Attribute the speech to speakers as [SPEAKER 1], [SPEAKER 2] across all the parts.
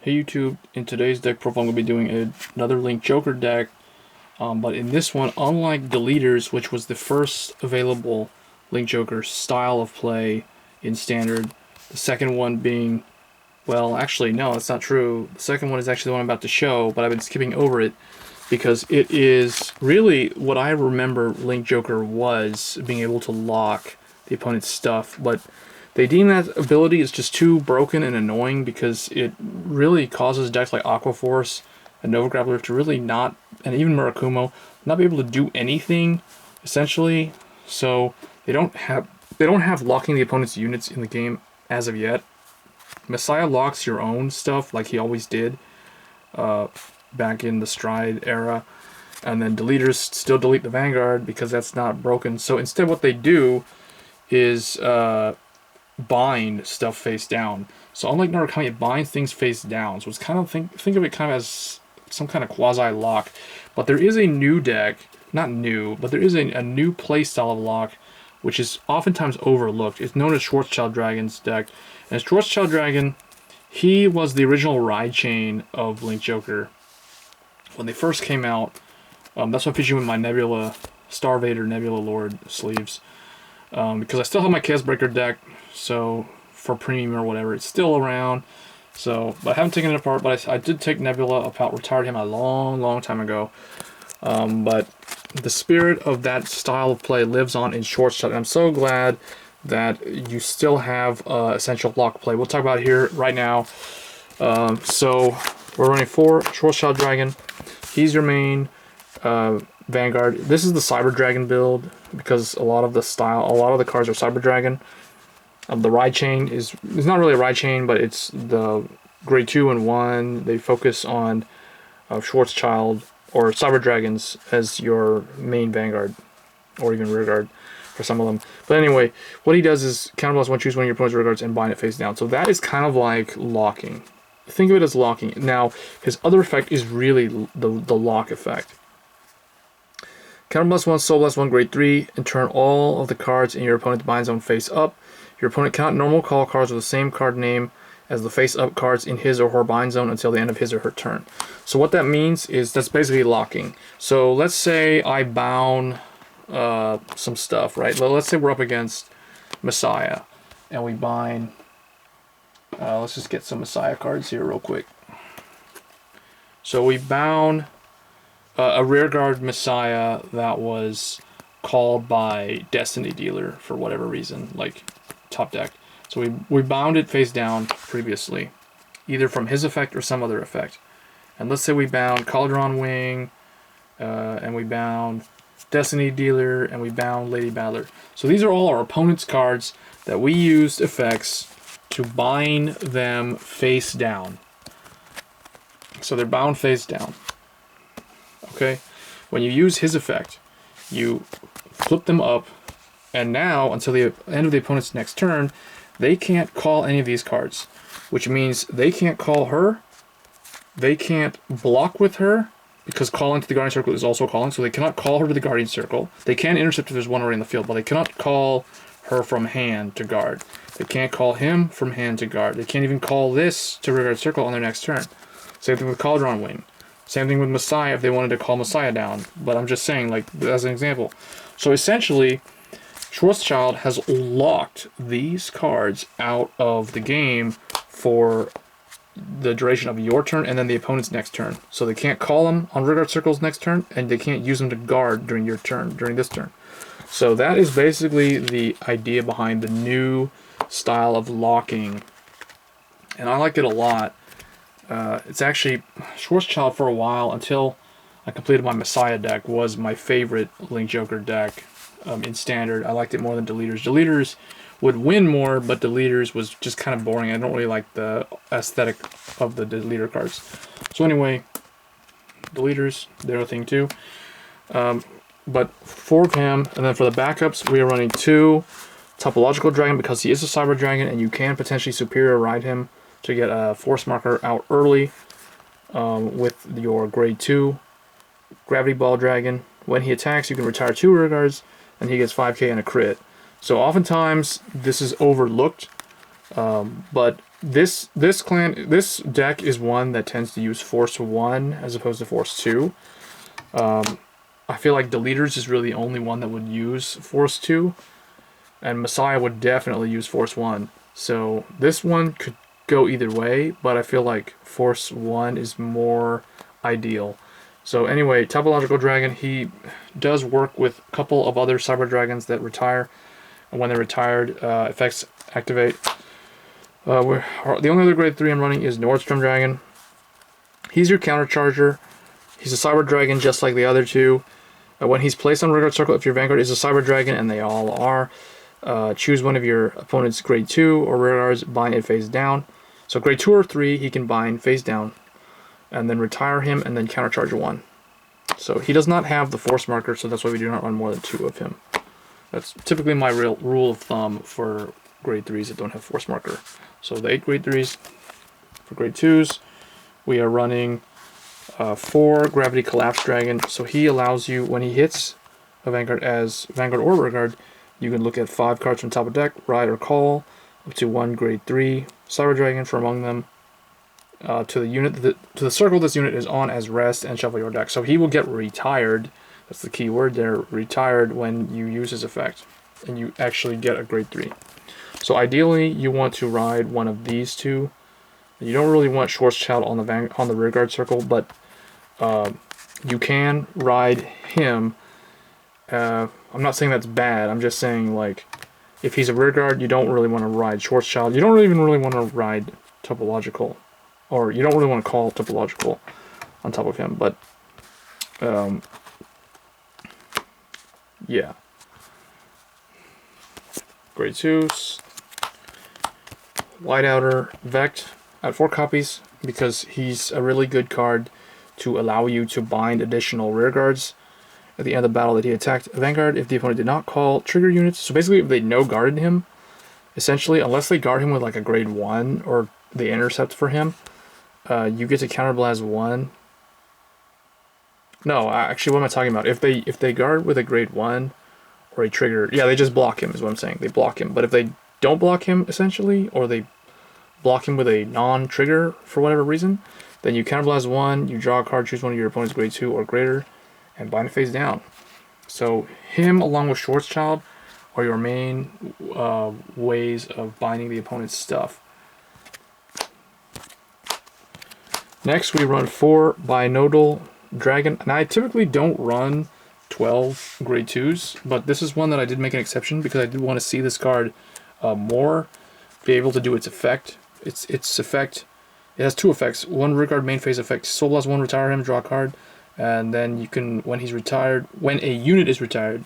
[SPEAKER 1] Hey YouTube, in today's deck profile I'm going to be doing another Link Joker deck, but in this one, unlike Deleters, which was the first available Link Joker style of play in Standard, the second one being, well actually no, that's not true, the second one is actually the one I'm about to show, but I've been skipping over it because it is really what I remember Link Joker was, being able to lock the opponent's stuff, but they deem that ability is just too broken and annoying because it really causes decks like Aqua Force and Nova Grappler to really not, and even Murakumo, not be able to do anything, essentially. So they don't have locking the opponent's units in the game as of yet. Messiah locks your own stuff like he always did back in the Stride era, and then Deleters still delete the Vanguard because that's not broken. So instead what they do is bind stuff face down. So unlike Narukami, it binds things face down. So it's kind of think of it kind of as some kind of quasi lock. But there is a new deck, not new, but there is a new play style of lock, which is oftentimes overlooked. It's known as Schwarzschild Dragon's deck. And Schwarzschild Dragon, he was the original ride chain of Link Joker. When they first came out, that's why I'm featuring with my Nebula, Star Vader Nebula Lord sleeves. Because I still have my Chaos Breaker deck, so for premium or whatever, it's still around. So, but I haven't taken it apart. But I did take Nebula apart, retired him a long time ago. But the spirit of that style of play lives on in Schwarzschild. I'm so glad that you still have essential lock play. We'll talk about it here right now. So we're running 4 Schwarzschild Dragon. He's your main Vanguard. This is the Cyber Dragon build because a lot of the cards are Cyber Dragon. The ride chain is not really a ride chain, but it's the grade 2 and 1. They focus on Schwarzschild or Cyber Dragons as your main Vanguard, or even rearguard for some of them. But anyway, what he does is counterblast one, choose one of your opponent's rearguards and bind it face down. So that is kind of like locking. Think of it as locking. Now, his other effect is really the lock effect. Counterblast 1, Soul Blast 1, grade 3, and turn all of the cards in your opponent's bind zone face up. Your opponent cannot normal call cards with the same card name as the face-up cards in his or her bind zone until the end of his or her turn. So what that means is that's basically locking. So let's say I bound some stuff, right? Let's say we're up against Messiah, and we bind... let's just get some Messiah cards here real quick. So we bound a rearguard Messiah that was called by Destiny Dealer for whatever reason, like top deck. So we bound it face down previously, either from his effect or some other effect. And let's say we bound Cauldron Wing, and we bound Destiny Dealer, and we bound Lady Battler. So these are all our opponent's cards that we used effects to bind them face down. So they're bound face down. Okay? When you use his effect, you flip them up, and now, until the end of the opponent's next turn, they can't call any of these cards, which means they can't call her, they can't block with her, because calling to the Guardian Circle is also calling, so they cannot call her to the Guardian Circle. They can intercept if there's one already in the field, but they cannot call her from hand to guard. They can't call him from hand to guard. They can't even call this to Rearguard Circle on their next turn. Same thing with Cauldron Wing. Same thing with Messiah if they wanted to call Messiah down. But I'm just saying, like, as an example. So essentially, Schwarzschild has locked these cards out of the game for the duration of your turn and then the opponent's next turn. So they can't call them on Rearguard Circle's next turn, and they can't use them to guard during your turn, during this turn. So that is basically the idea behind the new style of locking. And I like it a lot. It's actually, Schwarzschild for a while, until I completed my Messiah deck, was my favorite Link Joker deck in Standard. I liked it more than Deleters. Deleters would win more, but Deleters was just kind of boring. I don't really like the aesthetic of the Deleter cards. So anyway, Deleters, they're a thing too. But 4 of him, and then for the backups, we are running 2 Topological Dragon because he is a Cyber Dragon, and you can potentially Superior Ride him to get a Force Marker out early with your grade 2 Gravity Ball Dragon. When he attacks, you can retire 2 rearguards, and he gets 5k and a crit. So oftentimes, this is overlooked, but this deck is one that tends to use Force 1 as opposed to Force 2. I feel like Deleters is really the only one that would use Force 2, and Messiah would definitely use Force 1. So this one could go either way, but I feel like Force 1 is more ideal. So anyway, Topological Dragon, he does work with a couple of other Cyber Dragons that retire, and when they're retired, effects activate. The only other grade 3 I'm running is Nordstrom Dragon. He's your countercharger. He's a Cyber Dragon just like the other two. When he's placed on Rearguard Circle, if your Vanguard is a Cyber Dragon, and they all are, choose one of your opponent's grade 2 or Rearguards, bind it face down. So grade 2 or 3, he can bind face down, and then retire him, and then countercharge 1. So he does not have the force marker, so that's why we do not run more than 2 of him. That's typically my real rule of thumb for grade 3s that don't have force marker. So the 8 grade 3s. For grade 2s, we are running 4 Gravity Collapse Dragon. So he allows you, when he hits a Vanguard as Vanguard or Rearguard, you can look at 5 cards from top of deck, ride or call, up to 1 grade 3 Cyber Dragon from among them, to the circle this unit is on as rest, and shuffle your deck. So he will get retired. That's the key word there, retired, when you use his effect, and you actually get a grade 3. So ideally, you want to ride one of these two. You don't really want Schwarzschild on the Rearguard circle, but you can ride him. I'm not saying that's bad. I'm just saying, like, if he's a Rearguard, you don't really want to ride Schwarzschild. You don't even really want to ride Topological, or you don't really want to call Topological on top of him. But yeah, grade 2s, White Outer Vect at 4 copies, because he's a really good card to allow you to bind additional Rearguards at the end of the battle that he attacked Vanguard if the opponent did not call trigger units. So basically, if they no-guarded him, essentially, unless they guard him with like a grade 1 or they intercept for him, you get to counterblast 1. No, actually, what am I talking about? If they guard with a grade 1 or a trigger, yeah, they just block him, is what I'm saying. They block him. But if they don't block him, essentially, or they block him with a non-trigger for whatever reason, then you counterblast 1, you draw a card, choose one of your opponent's grade 2 or greater, and bind it face down. So him, along with Schwarzschild, are your main ways of binding the opponent's stuff. Next, we run 4 Binodal Dragon, and I typically don't run 12 grade 2s, but this is one that I did make an exception because I did want to see this card more, be able to do its effect. Its effect, it has 2 effects. One Rearguard main phase effect, Soul Blast 1, retire him, draw a card, and then you can, when he's retired, when a unit is retired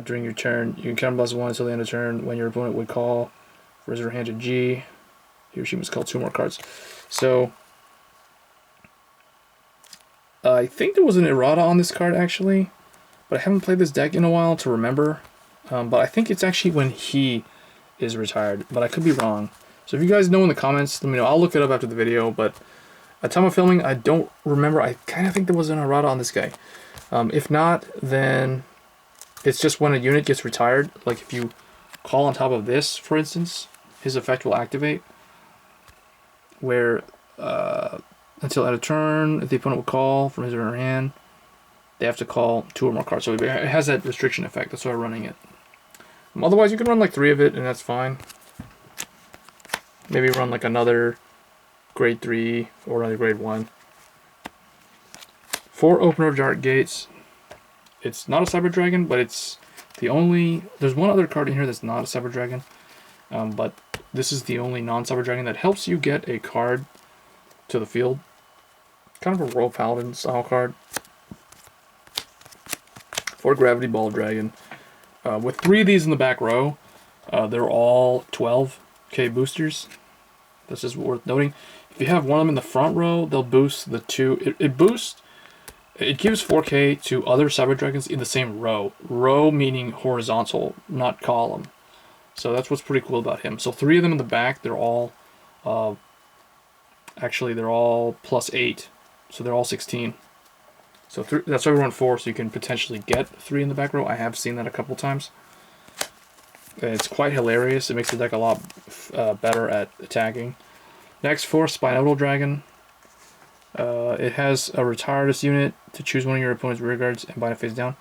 [SPEAKER 1] during your turn, you can counterblast 1 until the end of turn. When your opponent would call, raise her hand to G, he or she must call 2 more cards. So I think there was an errata on this card actually, but I haven't played this deck in a while to remember. But I think it's actually when he is retired, but I could be wrong. So if you guys know in the comments, let me know. I'll look it up after the video, but at time of filming, I don't remember. I kind of think there was an errata on this guy. If not, then it's just when a unit gets retired. Like if you call on top of this, for instance, his effect will activate, where until end of turn, if the opponent will call from his or her hand, they have to call 2 or more cards. So it has that restriction effect. That's why I'm running it. Otherwise, you can run like 3 of it, and that's fine. Maybe run like another grade 3 or another grade 1. 4 Opener of Dark Gates. It's not a Cyber Dragon, but it's the only... There's one other card in here that's not a Cyber Dragon, but this is the only non-Cyber Dragon that helps you get a card to the field. Kind of a Royal Paladin style card. 4 Gravity Ball Dragon. With 3 of these in the back row, they're all 12k boosters. That's just worth noting. If you have one of them in the front row, they'll boost the 2. It gives 4k to other Cyber Dragons in the same row. Row meaning horizontal, not column. So that's what's pretty cool about him. So 3 of them in the back, they're all, actually they're all +8. So they're all 16. So that's why we run 4, so you can potentially get 3 in the back row. I have seen that a couple times. It's quite hilarious. It makes the deck a lot better at attacking. Next, Force Spinodal Dragon. It has a retire this unit to choose one of your opponent's rear guards and bind it face down.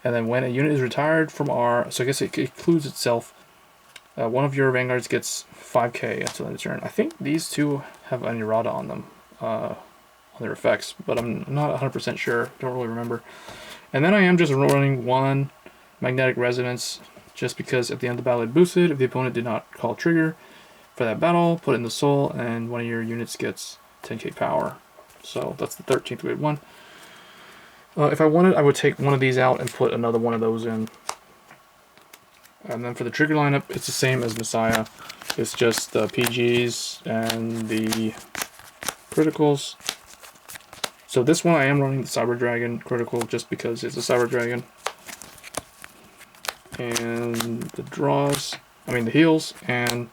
[SPEAKER 1] And then when a unit is retired from R, so I guess it includes itself, one of your Vanguards gets 5k until end of turn. I think these two have an errata on them, on their effects, but I'm not 100% sure. Don't really remember. And then I am just running one Magnetic Resonance, just because at the end of the battle it boosted. If the opponent did not call a trigger for that battle, put it in the soul, and one of your units gets 10k power. So that's the 13th grade one. If I wanted, I would take one of these out and put another one of those in. And then for the trigger lineup, it's the same as Messiah. It's just the PGs and the criticals. So this one I am running the Cyber Dragon critical just because it's a Cyber Dragon. And the draws, the heals, and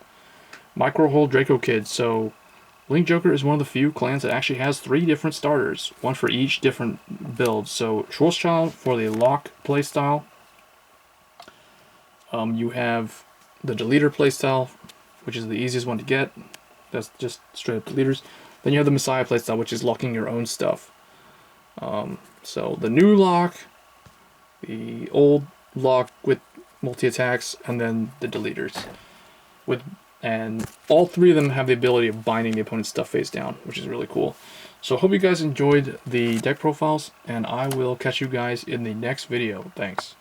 [SPEAKER 1] Micro Hole Draco Kid. So Link Joker is one of the few clans that actually has 3 different starters, one for each different build. So Schwarzschild for the lock playstyle. You have the Deleter playstyle, which is the easiest one to get. That's just straight up deleters. Then you have the Messiah playstyle, which is locking your own stuff. So the new lock, the old lock with multi-attacks, and then the deleters. And all 3 of them have the ability of binding the opponent's stuff face down, which is really cool. So I hope you guys enjoyed the deck profiles, and I will catch you guys in the next video. Thanks.